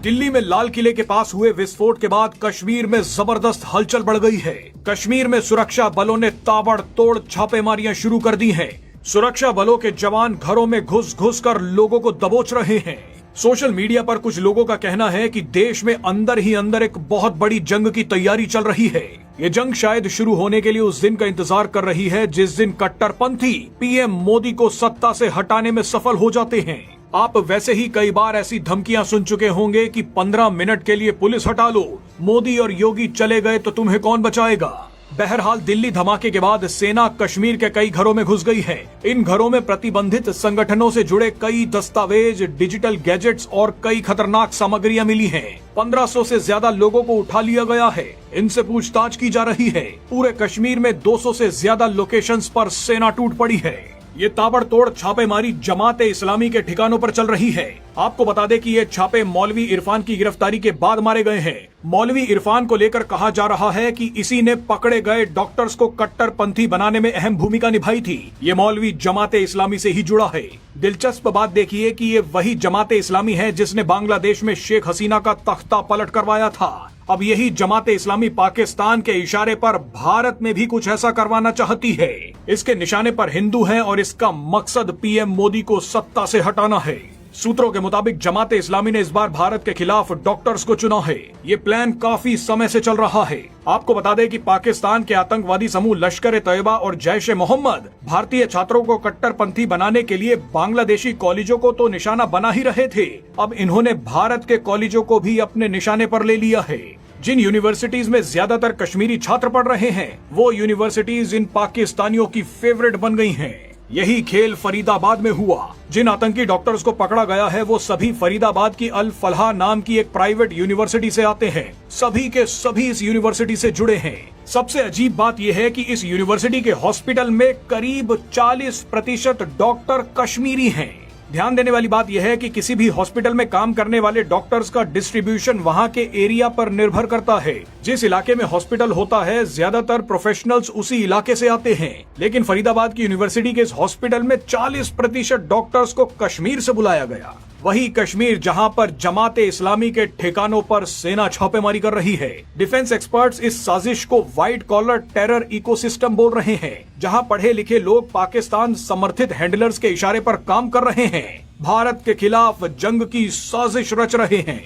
दिल्ली में लाल किले के पास हुए विस्फोट के बाद कश्मीर में जबरदस्त हलचल बढ़ गई है। कश्मीर में सुरक्षा बलों ने ताबड़तोड़ छापेमारियां शुरू कर दी हैं। सुरक्षा बलों के जवान घरों में घुस घुस कर लोगों को दबोच रहे हैं। सोशल मीडिया पर कुछ लोगों का कहना है कि देश में अंदर ही अंदर एक बहुत बड़ी जंग की तैयारी चल रही है। ये जंग शायद शुरू होने के लिए उस दिन का इंतजार कर रही है जिस दिन कट्टरपंथी पीएम मोदी को सत्ता से हटाने में सफल हो जाते हैं। आप वैसे ही कई बार ऐसी धमकियां सुन चुके होंगे कि 15 मिनट के लिए पुलिस हटा लो, मोदी और योगी चले गए तो तुम्हें कौन बचाएगा। बहरहाल दिल्ली धमाके के बाद सेना कश्मीर के कई घरों में घुस गई है। इन घरों में प्रतिबंधित संगठनों से जुड़े कई दस्तावेज, डिजिटल गैजेट्स और कई खतरनाक सामग्रियां मिली हैं। 1500 से ज्यादा लोगों को उठा लिया गया है। इनसे पूछताछ की जा रही है। पूरे कश्मीर में 200 से ज्यादा लोकेशंस पर सेना टूट पड़ी है। ये ताबड़तोड़ छापेमारी जमाते इस्लामी के ठिकानों पर चल रही है। आपको बता दें कि ये छापे मौलवी इरफान की गिरफ्तारी के बाद मारे गए हैं। मौलवी इरफान को लेकर कहा जा रहा है कि इसी ने पकड़े गए डॉक्टर्स को कट्टरपंथी बनाने में अहम भूमिका निभाई थी। ये मौलवी जमाते इस्लामी से ही जुड़ा है। दिलचस्प बात देखिए कि ये वही जमाते इस्लामी है जिसने बांग्लादेश में शेख हसीना का तख्ता पलट करवाया था। अब यही जमाते इस्लामी पाकिस्तान के इशारे पर भारत में भी कुछ ऐसा करवाना चाहती है। इसके निशाने पर हिंदू हैं और इसका मकसद पीएम मोदी को सत्ता से हटाना है। सूत्रों के मुताबिक जमाते इस्लामी ने इस बार भारत के खिलाफ डॉक्टर्स को चुना है। ये प्लान काफी समय से चल रहा है। आपको बता दें कि पाकिस्तान के आतंकवादी समूह लश्कर ए तैयबा और जैश ए मोहम्मद भारतीय छात्रों को कट्टरपंथी बनाने के लिए बांग्लादेशी कॉलेजों को तो निशाना बना ही रहे थे। अब इन्होंने भारत के कॉलेजों को भी अपने निशाने पर ले लिया है। जिन यूनिवर्सिटीज में ज्यादातर कश्मीरी छात्र पढ़ रहे हैं, वो यूनिवर्सिटीज इन पाकिस्तानियों की फेवरेट बन गई हैं। यही खेल फरीदाबाद में हुआ। जिन आतंकी डॉक्टर्स को पकड़ा गया है वो सभी फरीदाबाद की अल फलाह नाम की एक प्राइवेट यूनिवर्सिटी से आते हैं। सभी के सभी इस यूनिवर्सिटी से जुड़े हैं। सबसे अजीब बात यह है कि इस यूनिवर्सिटी के हॉस्पिटल में करीब 40% डॉक्टर कश्मीरी हैं। ध्यान देने वाली बात यह है कि किसी भी हॉस्पिटल में काम करने वाले डॉक्टर्स का डिस्ट्रीब्यूशन वहां के एरिया पर निर्भर करता है। जिस इलाके में हॉस्पिटल होता है, ज्यादातर प्रोफेशनल्स उसी इलाके से आते हैं। लेकिन फरीदाबाद की यूनिवर्सिटी के इस हॉस्पिटल में 40% डॉक्टर्स को कश्मीर से बुलाया गया। वही कश्मीर जहां पर जमाते इस्लामी के ठिकानों पर सेना छापेमारी कर रही है। डिफेंस एक्सपर्ट्स इस साजिश को व्हाइट कॉलर टेरर इकोसिस्टम बोल रहे हैं, जहां पढ़े लिखे लोग पाकिस्तान समर्थित हैंडलर्स के इशारे पर काम कर रहे हैं। भारत के खिलाफ जंग की साजिश रच रहे हैं।